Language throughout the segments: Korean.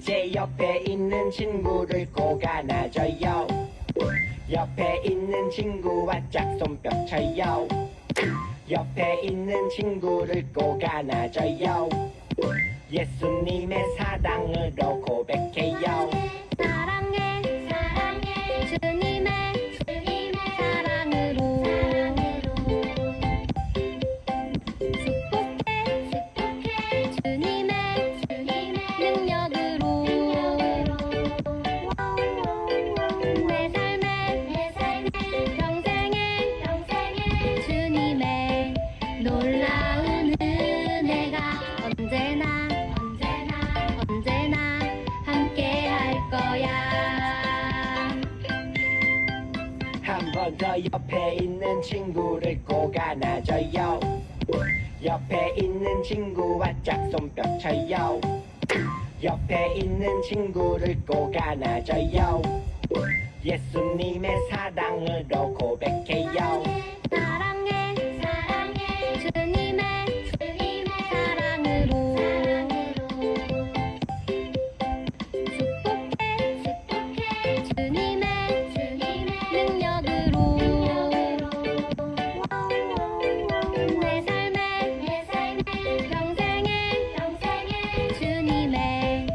이제 옆에 있는 친구를 꼭 안아줘요. 옆에 있는 친구와 짝손뼉 쳐요. 옆에 있는 친구를 꼭 안아줘요. 예수님의 사랑으로 고백해요. 사랑해 사랑해 주님의 사랑으로 축복해 주님의 능력으로 내 삶의 평생에 주님의 놀라운 은혜가 언제나 함께 할 거야. 한 번 더 옆에 있는 친구를 꼭 안아줘요. 옆에 있는 친구와 짝손뼉 쳐요. 옆에 있는 친구를 꼭 안아줘요. 예수님의 사랑으로 고백해요. 사랑해 주님의 사랑으로 축복해 주님의 능력으로 내 삶의 평생에 주님의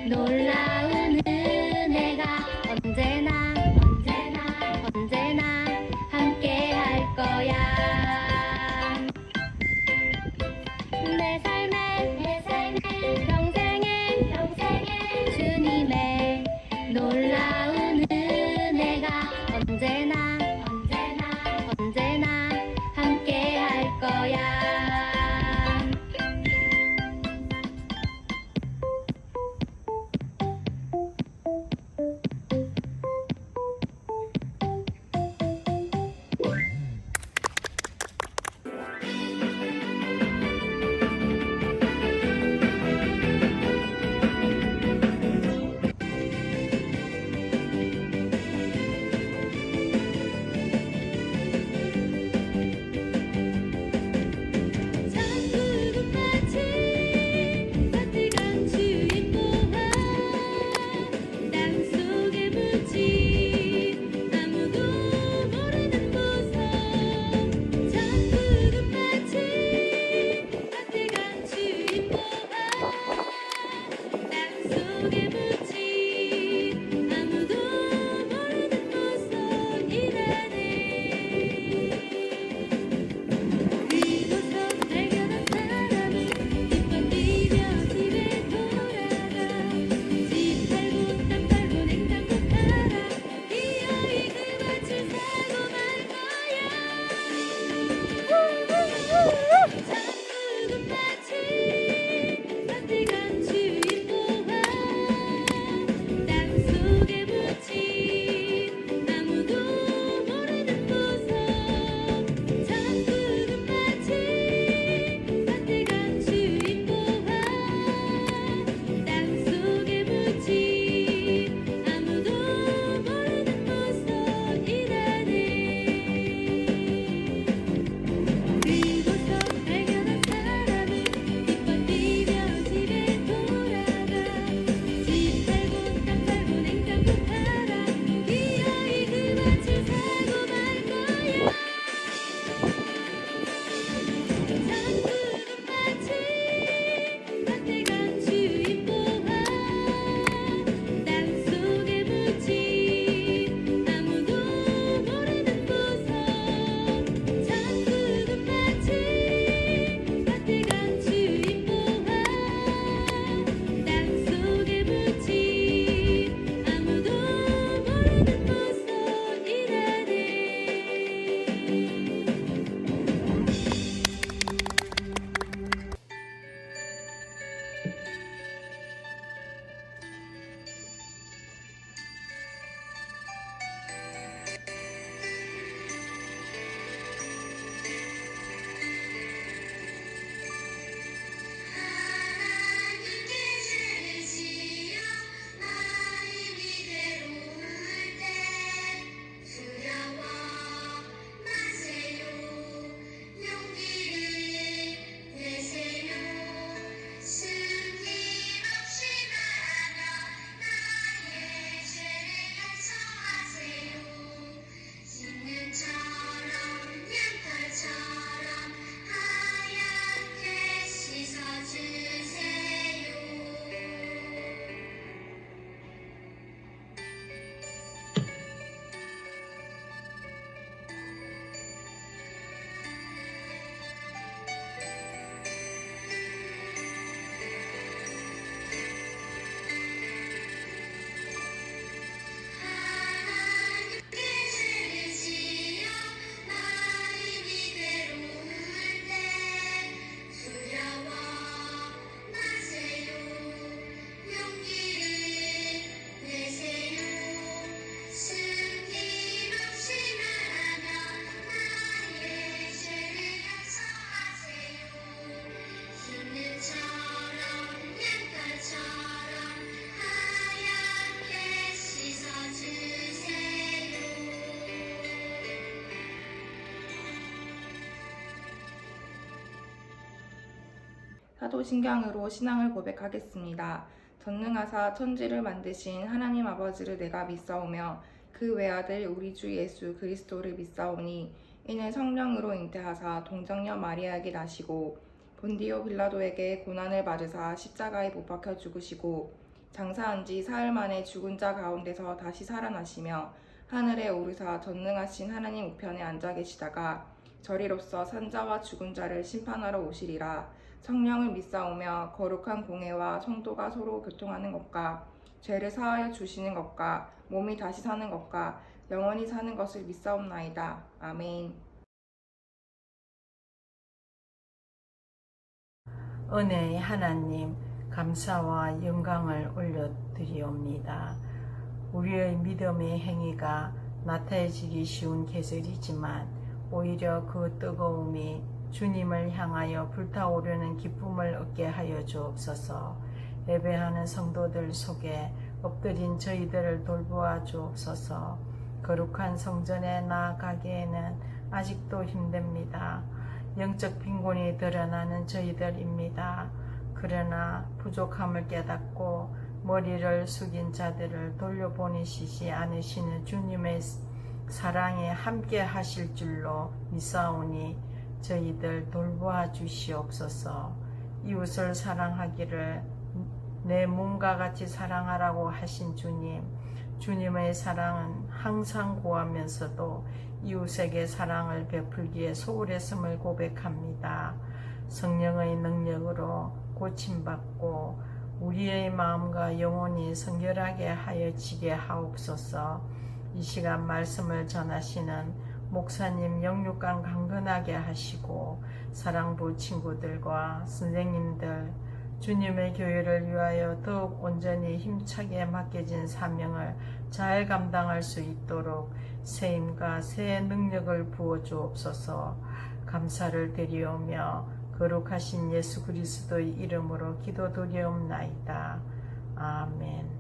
놀라운 은혜가 언제나 함께 할 거야. 내 삶의 평생에 주님의 놀라운 은혜가 언제나 함께 할 거야. 사도신경으로 신앙을 고백하겠습니다. 전능하사 천지를 만드신 하나님 아버지를 내가 믿사오며 그 외아들 우리 주 예수 그리스도를 믿사오니 이는 성령으로 잉태하사 동정녀 마리아에게 나시고 본디오 빌라도에게 고난을 받으사 십자가에 못 박혀 죽으시고 장사한 지 사흘 만에 죽은 자 가운데서 다시 살아나시며 하늘에 오르사 전능하신 하나님 우편에 앉아 계시다가 저리로서 산자와 죽은 자를 심판하러 오시리라. 성령을 믿사오며 거룩한 공회와 성도가 서로 교통하는 것과 죄를 사하여 주시는 것과 몸이 다시 사는 것과 영원히 사는 것을 믿사옵나이다. 아멘. 은혜의 하나님, 감사와 영광을 올려드리옵니다. 우리의 믿음의 행위가 나태해지기 쉬운 계절이지만 오히려 그 뜨거움이 주님을 향하여 불타오르는 기쁨을 얻게 하여 주옵소서. 예배하는 성도들 속에 엎드린 저희들을 돌보아 주옵소서. 거룩한 성전에 나아가기에는 아직도 힘듭니다. 영적 빈곤이 드러나는 저희들입니다. 그러나 부족함을 깨닫고 머리를 숙인 자들을 돌려보내시지 않으시는 주님의 사랑에 함께 하실 줄로 믿사오니 저희들 돌보아 주시옵소서. 이웃을 사랑하기를 내 몸과 같이 사랑하라고 하신 주님, 주님의 사랑은 항상 구하면서도 이웃에게 사랑을 베풀기에 소홀했음을 고백합니다. 성령의 능력으로 고침받고 우리의 마음과 영혼이 성결하게 하여지게 하옵소서. 이 시간 말씀을 전하시는 목사님 영육간 강건하게 하시고 사랑부 친구들과 선생님들, 주님의 교회를 위하여 더욱 온전히 힘차게 맡겨진 사명을 잘 감당할 수 있도록 새 힘과 새 능력을 부어 주옵소서. 감사를 드리오며 거룩하신 예수 그리스도의 이름으로 기도드리옵나이다. 아멘.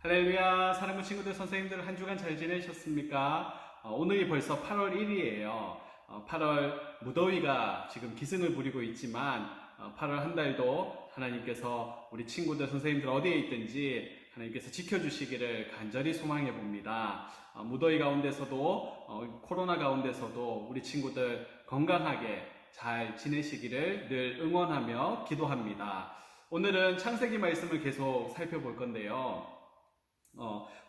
할렐루야. 사랑하는 친구들, 선생님들 한 주간 잘 지내셨습니까? 오늘이 벌써 8월 1일이에요. 8월 무더위가 지금 기승을 부리고 있지만 8월 한 달도 하나님께서 우리 친구들, 선생님들 어디에 있든지 하나님께서 지켜주시기를 간절히 소망해 봅니다. 무더위 가운데서도 코로나 가운데서도 우리 친구들 건강하게 잘 지내시기를 늘 응원하며 기도합니다. 오늘은 창세기 말씀을 계속 살펴볼 건데요.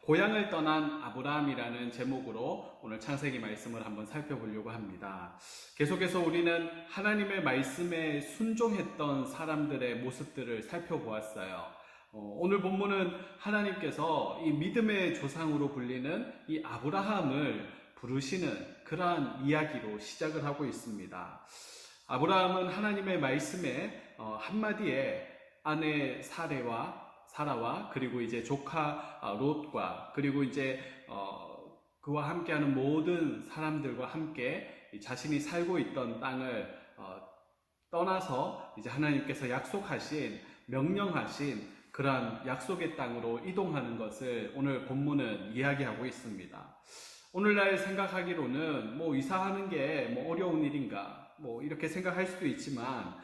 고향을 떠난 아브라함이라는 제목으로 오늘 창세기 말씀을 한번 살펴보려고 합니다. 계속해서 우리는 하나님의 말씀에 순종했던 사람들의 모습들을 살펴보았어요. 오늘 본문은 하나님께서 이 믿음의 조상으로 불리는 이 아브라함을 부르시는 그러한 이야기로 시작을 하고 있습니다. 아브라함은 하나님의 말씀에 한마디에 아내 사라와 그리고 이제 조카 롯과 그리고 이제 그와 함께하는 모든 사람들과 함께 자신이 살고 있던 땅을 떠나서 이제 하나님께서 약속하신, 명령하신 그러한 약속의 땅으로 이동하는 것을 오늘 본문은 이야기하고 있습니다. 오늘날 생각하기로는 이사하는 게 어려운 일인가 이렇게 생각할 수도 있지만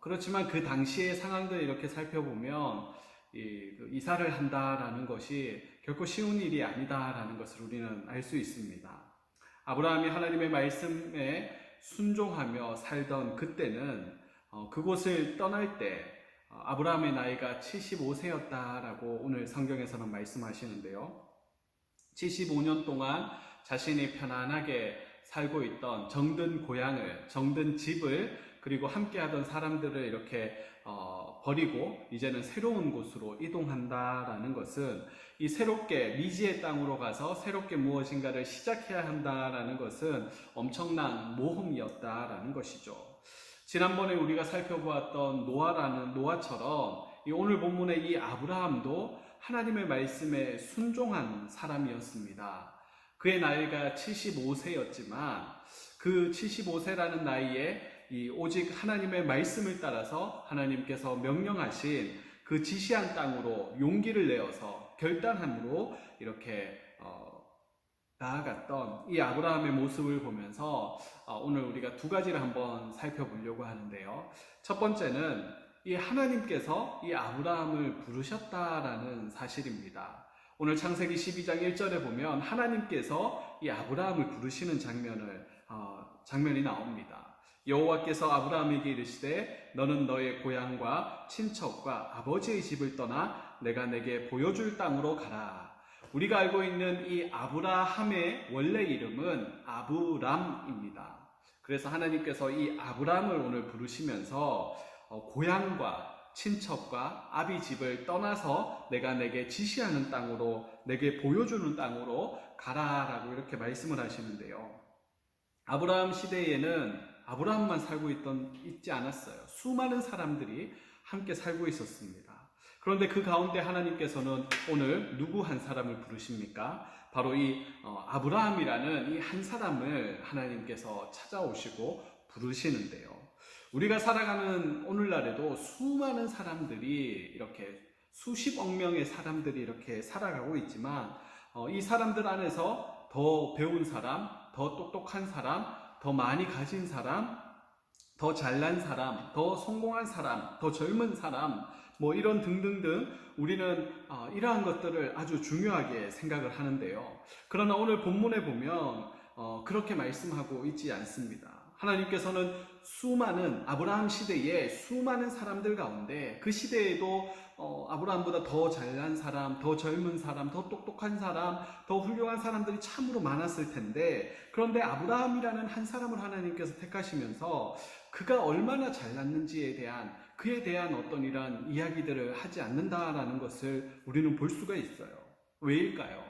그렇지만 그 당시의 상황들을 이렇게 살펴보면 이사를 한다라는 것이 결코 쉬운 일이 아니다라는 것을 우리는 알 수 있습니다. 아브라함이 하나님의 말씀에 순종하며 살던 그때는 그곳을 떠날 때 아브라함의 나이가 75세였다라고 오늘 성경에서는 말씀하시는데요. 75년 동안 자신이 편안하게 살고 있던 정든 고향을, 정든 집을, 그리고 함께하던 사람들을 이렇게 버리고 이제는 새로운 곳으로 이동한다라는 것은, 이 새롭게 미지의 땅으로 가서 새롭게 무엇인가를 시작해야 한다라는 것은 엄청난 모험이었다라는 것이죠. 지난번에 우리가 살펴보았던 노아처럼 이 오늘 본문의 이 아브라함도 하나님의 말씀에 순종한 사람이었습니다. 그의 나이가 75세였지만 그 75세라는 나이에 오직 하나님의 말씀을 따라서 하나님께서 명령하신 그 지시한 땅으로 용기를 내어서 결단함으로 이렇게 나아갔던 이 아브라함의 모습을 보면서 오늘 우리가 두 가지를 한번 살펴보려고 하는데요. 첫 번째는 이 하나님께서 이 아브라함을 부르셨다라는 사실입니다. 오늘 창세기 12장 1절에 보면 하나님께서 이 아브라함을 부르시는 장면이 나옵니다. 여호와께서 아브라함에게 이르시되 너는 너의 고향과 친척과 아버지의 집을 떠나 내가 내게 보여줄 땅으로 가라. 우리가 알고 있는 이 아브라함의 원래 이름은 아브람입니다. 그래서 하나님께서 이 아브람을 오늘 부르시면서 고향과 친척과 아비 집을 떠나서 내가 내게 지시하는 땅으로, 내게 보여주는 땅으로 가라라고 이렇게 말씀을 하시는데요. 아브라함 시대에는 아브라함만 살고 있지 않았어요. 수많은 사람들이 함께 살고 있었습니다. 그런데 그 가운데 하나님께서는 오늘 누구 한 사람을 부르십니까? 바로 이 아브라함이라는 이 한 사람을 하나님께서 찾아오시고 부르시는데요. 우리가 살아가는 오늘날에도 수많은 사람들이 이렇게 수십억 명의 사람들이 이렇게 살아가고 있지만 이 사람들 안에서 더 배운 사람, 더 똑똑한 사람, 더 많이 가진 사람, 더 잘난 사람, 더 성공한 사람, 더 젊은 사람, 이런 등등등 우리는 이러한 것들을 아주 중요하게 생각을 하는데요. 그러나 오늘 본문에 보면 그렇게 말씀하고 있지 않습니다. 하나님께서는 아브라함 시대에 수많은 사람들 가운데 그 시대에도 아브라함보다 더 잘난 사람, 더 젊은 사람, 더 똑똑한 사람, 더 훌륭한 사람들이 참으로 많았을 텐데, 그런데 아브라함이라는 한 사람을 하나님께서 택하시면서 그가 얼마나 잘났는지에 대한, 그에 대한 어떤 이런 이야기들을 하지 않는다라는 것을 우리는 볼 수가 있어요. 왜일까요?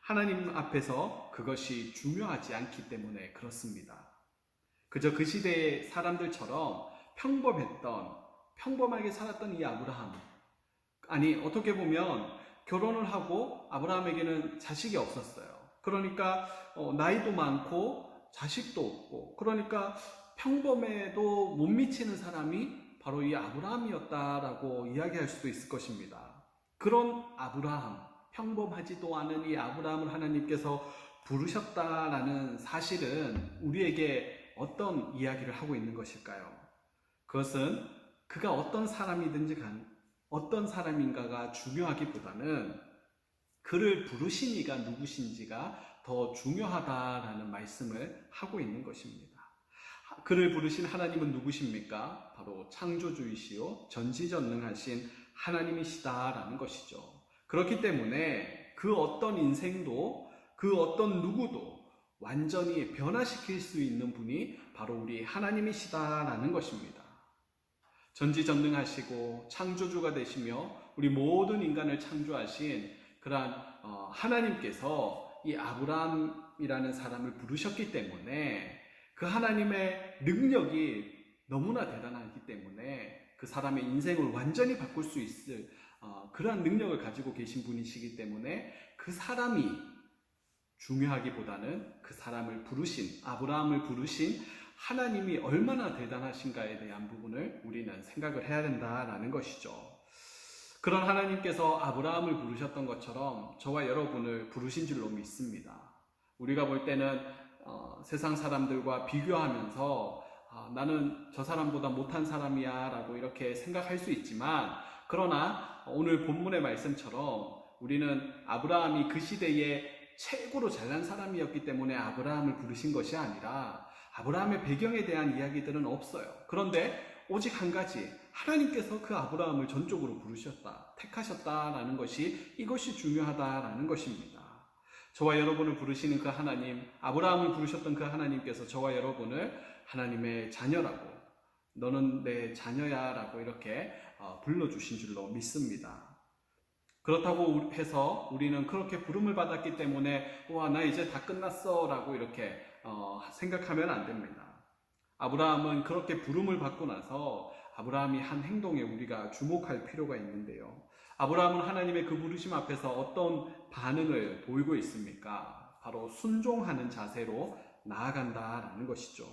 하나님 앞에서 그것이 중요하지 않기 때문에 그렇습니다. 그저 그 시대의 사람들처럼 평범하게 살았던 이 아브라함, 어떻게 보면 결혼을 하고 아브라함에게는 자식이 없었어요. 그러니까 나이도 많고 자식도 없고, 그러니까 평범해도 못 미치는 사람이 바로 이 아브라함이었다라고 이야기할 수도 있을 것입니다. 그런 아브라함, 평범하지도 않은 이 아브라함을 하나님께서 부르셨다라는 사실은 우리에게 어떤 이야기를 하고 있는 것일까요? 그것은 그가 어떤 사람인가가 중요하기보다는 그를 부르신 이가 누구신지가 더 중요하다라는 말씀을 하고 있는 것입니다. 그를 부르신 하나님은 누구십니까? 바로 창조주이시요 전지전능하신 하나님이시다라는 것이죠. 그렇기 때문에 그 어떤 인생도, 그 어떤 누구도 완전히 변화시킬 수 있는 분이 바로 우리 하나님이시다라는 것입니다. 전지전능하시고 창조주가 되시며 우리 모든 인간을 창조하신 그러한 하나님께서 이 아브라함이라는 사람을 부르셨기 때문에 그 하나님의 능력이 너무나 대단하기 때문에 그 사람의 인생을 완전히 바꿀 수 있을 그러한 능력을 가지고 계신 분이시기 때문에 그 사람이 중요하기보다는 그 사람을 아브라함을 부르신 하나님이 얼마나 대단하신가에 대한 부분을 우리는 생각을 해야 된다라는 것이죠. 그런 하나님께서 아브라함을 부르셨던 것처럼 저와 여러분을 부르신 줄로 믿습니다. 우리가 볼 때는 세상 사람들과 비교하면서 나는 저 사람보다 못한 사람이야 라고 이렇게 생각할 수 있지만, 그러나 오늘 본문의 말씀처럼 우리는 아브라함이 그 시대에 최고로 잘난 사람이었기 때문에 아브라함을 부르신 것이 아니라 아브라함의 배경에 대한 이야기들은 없어요. 그런데 오직 한 가지, 하나님께서 그 아브라함을 전적으로 부르셨다, 택하셨다라는 것이, 이것이 중요하다라는 것입니다. 저와 여러분을 부르시는 그 하나님, 아브라함을 부르셨던 그 하나님께서 저와 여러분을 하나님의 자녀라고, 너는 내 자녀야 라고 이렇게 불러주신 줄로 믿습니다. 그렇다고 해서 우리는 그렇게 부름을 받았기 때문에 와, 나 이제 다 끝났어 라고 이렇게 생각하면 안 됩니다. 아브라함은 그렇게 부름을 받고 나서 아브라함이 한 행동에 우리가 주목할 필요가 있는데요. 아브라함은 하나님의 그 부르심 앞에서 어떤 반응을 보이고 있습니까? 바로 순종하는 자세로 나아간다라는 것이죠.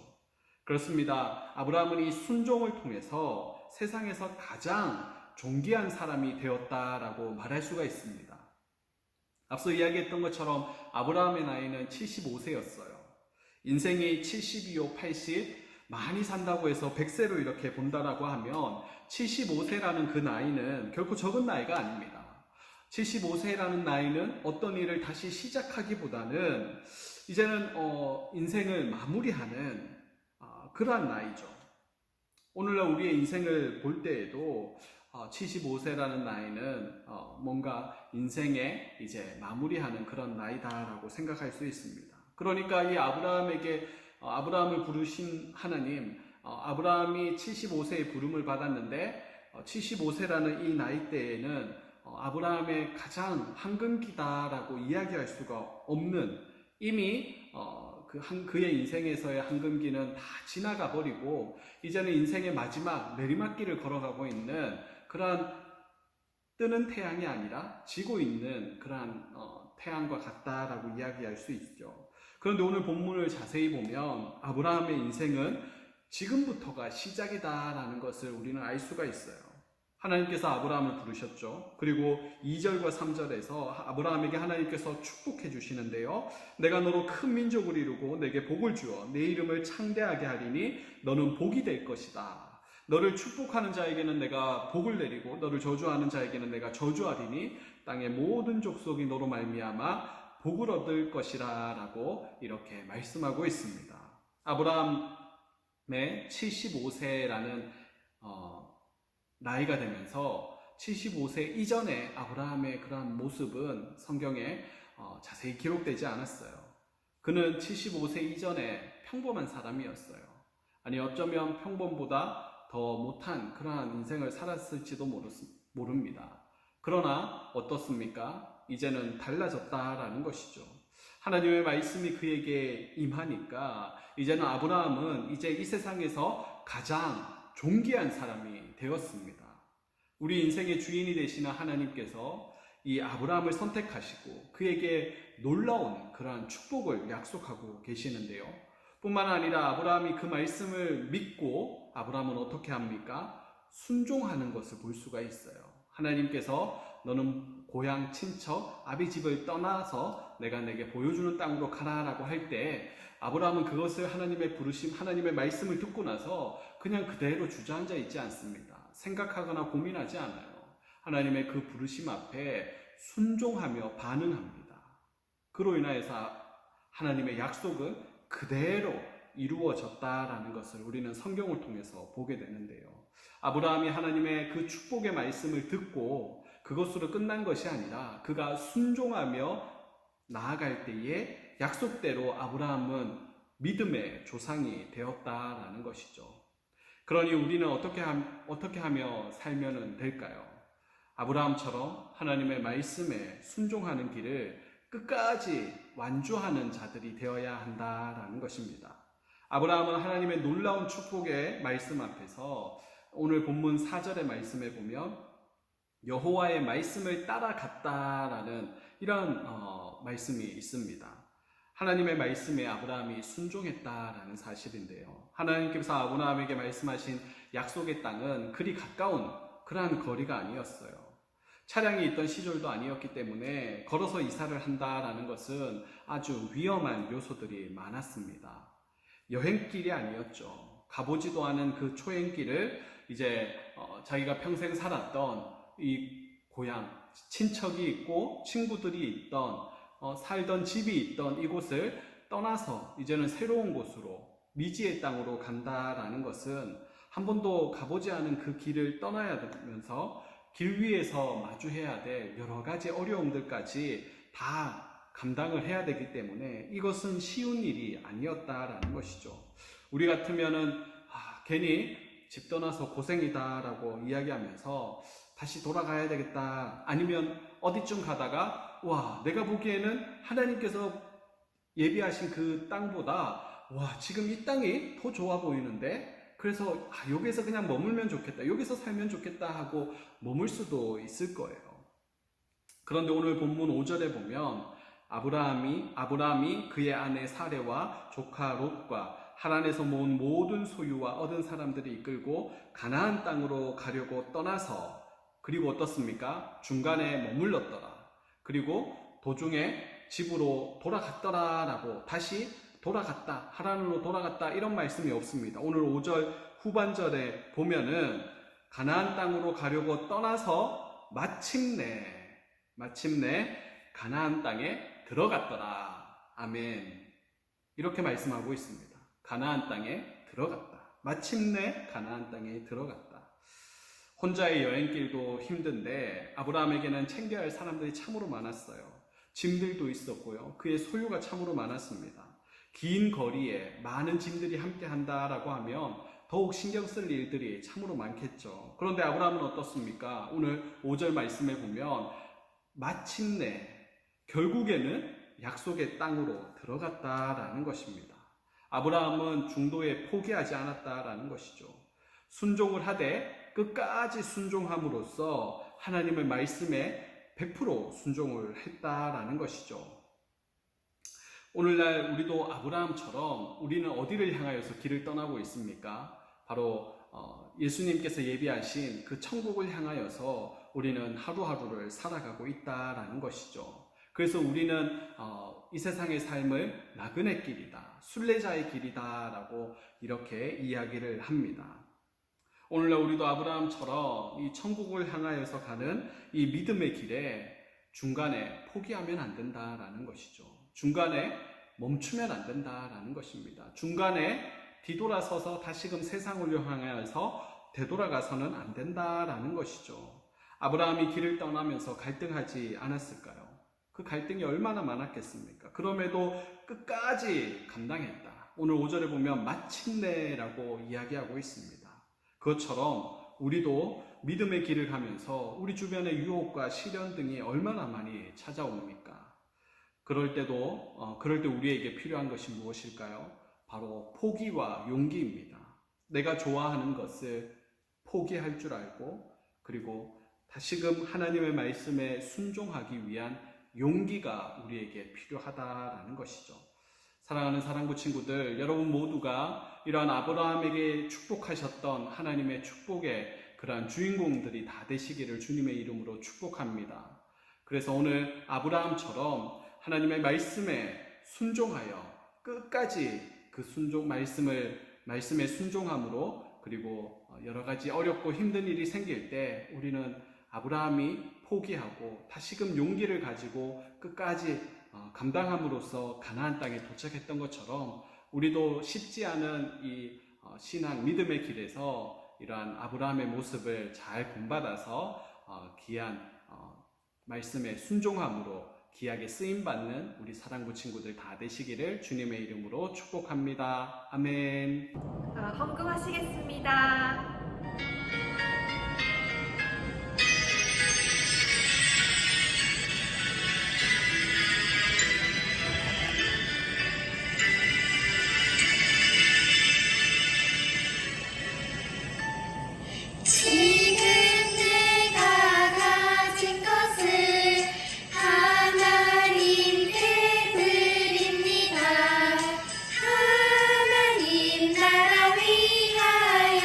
그렇습니다. 아브라함은 이 순종을 통해서 세상에서 가장 존귀한 사람이 되었다라고 말할 수가 있습니다. 앞서 이야기했던 것처럼 아브라함의 나이는 75세였어요. 인생이 70이요 80, 많이 산다고 해서 100세로 이렇게 본다라고 하면 75세라는 그 나이는 결코 적은 나이가 아닙니다. 75세라는 나이는 어떤 일을 다시 시작하기보다는 이제는 인생을 마무리하는 그러한 나이죠. 오늘날 우리의 인생을 볼 때에도 75세라는 나이는 뭔가 인생에 이제 마무리하는 그런 나이다라고 생각할 수 있습니다. 그러니까 이 아브라함을 부르신 하나님, 아브라함이 75세의 부름을 받았는데 75세라는 이 나이대에는 아브라함의 가장 황금기다라고 이야기할 수가 없는, 이미 그의 인생에서의 황금기는 다 지나가 버리고 이제는 인생의 마지막 내리막길을 걸어가고 있는 그러한 뜨는 태양이 아니라 지고 있는 그러한 태양과 같다라고 이야기할 수 있죠. 그런데 오늘 본문을 자세히 보면 아브라함의 인생은 지금부터가 시작이다라는 것을 우리는 알 수가 있어요. 하나님께서 아브라함을 부르셨죠. 그리고 2절과 3절에서 아브라함에게 하나님께서 축복해 주시는데요. 내가 너로 큰 민족을 이루고 내게 복을 주어 내 이름을 창대하게 하리니 너는 복이 될 것이다. 너를 축복하는 자에게는 내가 복을 내리고 너를 저주하는 자에게는 내가 저주하리니 땅의 모든 족속이 너로 말미암아 복을 얻을 것이라 라고 이렇게 말씀하고 있습니다. 아브라함의 75세라는 나이가 되면서 75세 이전에 아브라함의 그러한 모습은 성경에 자세히 기록되지 않았어요. 그는 75세 이전에 평범한 사람이었어요. 아니, 어쩌면 평범보다 더 못한 그러한 인생을 살았을지도 모릅니다. 그러나 어떻습니까? 이제는 달라졌다라는 것이죠. 하나님의 말씀이 그에게 임하니까 이제는 아브라함은 이제 이 세상에서 가장 존귀한 사람이 되었습니다. 우리 인생의 주인이 되시는 하나님께서 이 아브라함을 선택하시고 그에게 놀라운 그러한 축복을 약속하고 계시는데요. 뿐만 아니라 아브라함이 그 말씀을 믿고 아브라함은 어떻게 합니까? 순종하는 것을 볼 수가 있어요. 하나님께서 너는 고향, 친척, 아비 집을 떠나서 내가 내게 보여주는 땅으로 가라라고 할 때 아브라함은 그것을 하나님의 부르심, 하나님의 말씀을 듣고 나서 그냥 그대로 주저앉아 있지 않습니다. 생각하거나 고민하지 않아요. 하나님의 그 부르심 앞에 순종하며 반응합니다. 그로 인하여서 하나님의 약속은 그대로 이루어졌다라는 것을 우리는 성경을 통해서 보게 되는데요. 아브라함이 하나님의 그 축복의 말씀을 듣고 그것으로 끝난 것이 아니라 그가 순종하며 나아갈 때에 약속대로 아브라함은 믿음의 조상이 되었다라는 것이죠. 그러니 우리는 어떻게 하며 살면 될까요? 아브라함처럼 하나님의 말씀에 순종하는 길을 끝까지 완주하는 자들이 되어야 한다라는 것입니다. 아브라함은 하나님의 놀라운 축복의 말씀 앞에서 오늘 본문 4절의 말씀에 보면 여호와의 말씀을 따라갔다라는 이런 말씀이 있습니다. 하나님의 말씀에 아브라함이 순종했다라는 사실인데요. 하나님께서 아브라함에게 말씀하신 약속의 땅은 그리 가까운 그러한 거리가 아니었어요. 차량이 있던 시절도 아니었기 때문에 걸어서 이사를 한다라는 것은 아주 위험한 요소들이 많았습니다. 여행길이 아니었죠. 가보지도 않은 그 초행길을 이제 자기가 평생 살았던 이 고향, 친척이 있고 친구들이 있던 살던 집이 있던 이곳을 떠나서 이제는 새로운 곳으로 미지의 땅으로 간다라는 것은 한 번도 가보지 않은 그 길을 떠나야 되면서 길 위에서 마주해야 될 여러 가지 어려움들까지 다 감당을 해야 되기 때문에 이것은 쉬운 일이 아니었다라는 것이죠. 우리 같으면은 괜히 집 떠나서 고생이다라고 이야기하면서 다시 돌아가야 되겠다, 아니면 어디쯤 가다가 와, 내가 보기에는 하나님께서 예비하신 그 땅보다 와, 지금 이 땅이 더 좋아 보이는데, 그래서 여기서 그냥 머물면 좋겠다, 여기서 살면 좋겠다 하고 머물 수도 있을 거예요. 그런데 오늘 본문 5절에 보면 아브라함이 그의 아내 사레와 조카 롯과 하란에서 모은 모든 소유와 얻은 사람들이 이끌고 가나안 땅으로 가려고 떠나서, 그리고 어떻습니까? 중간에 머물렀더라. 그리고 도중에 집으로 돌아갔더라 라고, 다시 돌아갔다, 하란으로 돌아갔다, 이런 말씀이 없습니다. 오늘 5절 후반절에 보면은 가나안 땅으로 가려고 떠나서 마침내 가나안 땅에 들어갔더라. 아멘. 이렇게 말씀하고 있습니다. 가나안 땅에 들어갔다. 마침내 가나안 땅에 들어갔다. 혼자의 여행길도 힘든데 아브라함에게는 챙겨야 할 사람들이 참으로 많았어요. 짐들도 있었고요. 그의 소유가 참으로 많았습니다. 긴 거리에 많은 짐들이 함께 한다라고 하면 더욱 신경 쓸 일들이 참으로 많겠죠. 그런데 아브라함은 어떻습니까? 오늘 5절 말씀에 보면 마침내, 결국에는 약속의 땅으로 들어갔다라는 것입니다. 아브라함은 중도에 포기하지 않았다라는 것이죠. 순종을 하되 끝까지 순종함으로써 하나님의 말씀에 100% 순종을 했다라는 것이죠. 오늘날 우리도 아브라함처럼 우리는 어디를 향하여서 길을 떠나고 있습니까? 바로 예수님께서 예비하신 그 천국을 향하여서 우리는 하루하루를 살아가고 있다라는 것이죠. 그래서 우리는 이 세상의 삶을 나그네 길이다, 순례자의 길이다 라고 이렇게 이야기를 합니다. 오늘날 우리도 아브라함처럼 이 천국을 향하여서 가는 이 믿음의 길에 중간에 포기하면 안 된다라는 것이죠. 중간에 멈추면 안 된다라는 것입니다. 중간에 뒤돌아서서 다시금 세상을 향하여서 되돌아가서는 안 된다라는 것이죠. 아브라함이 길을 떠나면서 갈등하지 않았을까요? 그 갈등이 얼마나 많았겠습니까? 그럼에도 끝까지 감당했다. 오늘 5절에 보면 마침내라고 이야기하고 있습니다. 그것처럼 우리도 믿음의 길을 가면서 우리 주변의 유혹과 시련 등이 얼마나 많이 찾아옵니까? 그럴 때 우리에게 필요한 것이 무엇일까요? 바로 포기와 용기입니다. 내가 좋아하는 것을 포기할 줄 알고, 그리고 다시금 하나님의 말씀에 순종하기 위한 용기가 우리에게 필요하다라는 것이죠. 사랑하는 사랑부 친구들, 여러분 모두가 이러한 아브라함에게 축복하셨던 하나님의 축복의 그러한 주인공들이 다 되시기를 주님의 이름으로 축복합니다. 그래서 오늘 아브라함처럼 하나님의 말씀에 순종하여 끝까지 그 말씀에 순종함으로, 그리고 여러 가지 어렵고 힘든 일이 생길 때 우리는 아브라함이 포기하고 다시금 용기를 가지고 끝까지 감당함으로써 가나안 땅에 도착했던 것처럼 우리도 쉽지 않은 이 신앙 믿음의 길에서 이러한 아브라함의 모습을 잘 본받아서 귀한 말씀에 순종함으로 귀하게 쓰임받는 우리 사랑부 친구들 다 되시기를 주님의 이름으로 축복합니다. 아멘. 헌금하시겠습니다. 지금 내가 가진 것을 하나님께 드립니다. 하나님 나라 위하여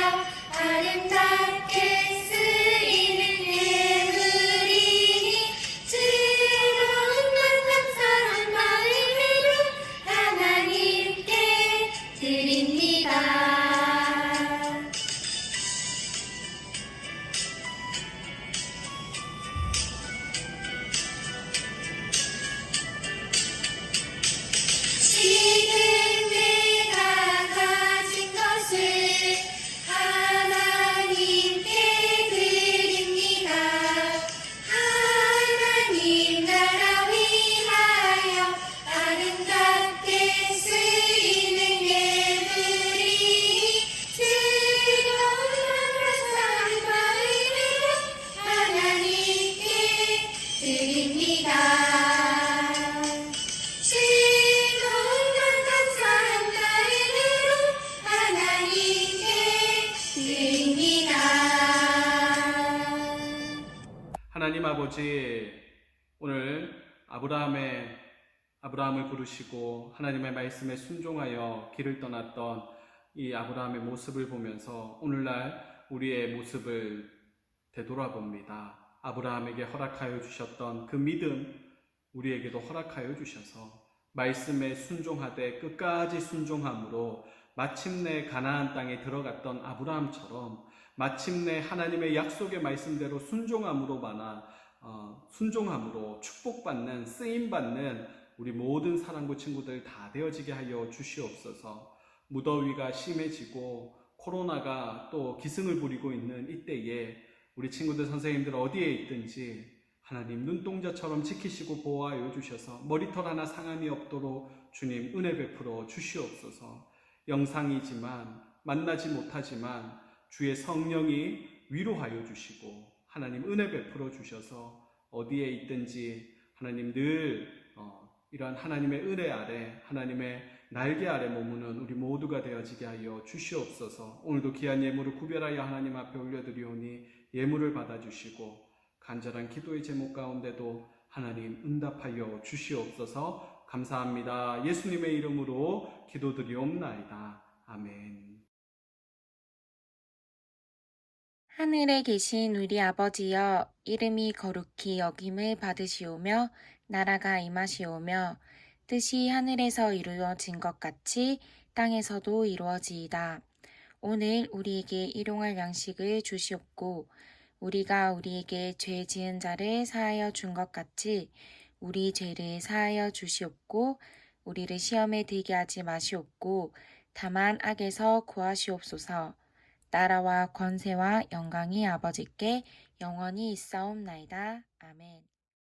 아버지, 오늘 아브라함을 부르시고 하나님의 말씀에 순종하여 길을 떠났던 이 아브라함의 모습을 보면서 오늘날 우리의 모습을 되돌아봅니다. 아브라함에게 허락하여 주셨던 그 믿음, 우리에게도 허락하여 주셔서 말씀에 순종하되 끝까지 순종함으로 마침내 가나안 땅에 들어갔던 아브라함처럼 마침내 하나님의 약속의 말씀대로 순종함으로 축복받는, 쓰임받는 우리 모든 사랑부 친구들 다 되어지게 하여 주시옵소서. 무더위가 심해지고 코로나가 또 기승을 부리고 있는 이때에 우리 친구들, 선생님들 어디에 있든지 하나님 눈동자처럼 지키시고 보호하여 주셔서 머리털 하나 상함이 없도록 주님 은혜 베풀어 주시옵소서. 영상이지만 만나지 못하지만 주의 성령이 위로하여 주시고 하나님 은혜 베풀어 주셔서 어디에 있든지 하나님 늘 이러한 하나님의 은혜 아래, 하나님의 날개 아래 머무는 우리 모두가 되어지게 하여 주시옵소서. 오늘도 귀한 예물을 구별하여 하나님 앞에 올려드리오니 예물을 받아주시고 간절한 기도의 제목 가운데도 하나님 응답하여 주시옵소서. 감사합니다. 예수님의 이름으로 기도드리옵나이다. 아멘. 하늘에 계신 우리 아버지여, 이름이 거룩히 여김을 받으시오며 나라가 임하시오며 뜻이 하늘에서 이루어진 것 같이 땅에서도 이루어지이다. 오늘 우리에게 일용할 양식을 주시옵고 우리가 우리에게 죄 지은 자를 사하여 준 것 같이 우리 죄를 사하여 주시옵고 우리를 시험에 들게 하지 마시옵고 다만 악에서 구하시옵소서. 나라와 권세와 영광이 아버지께 영원히 있사옵나이다. 아멘.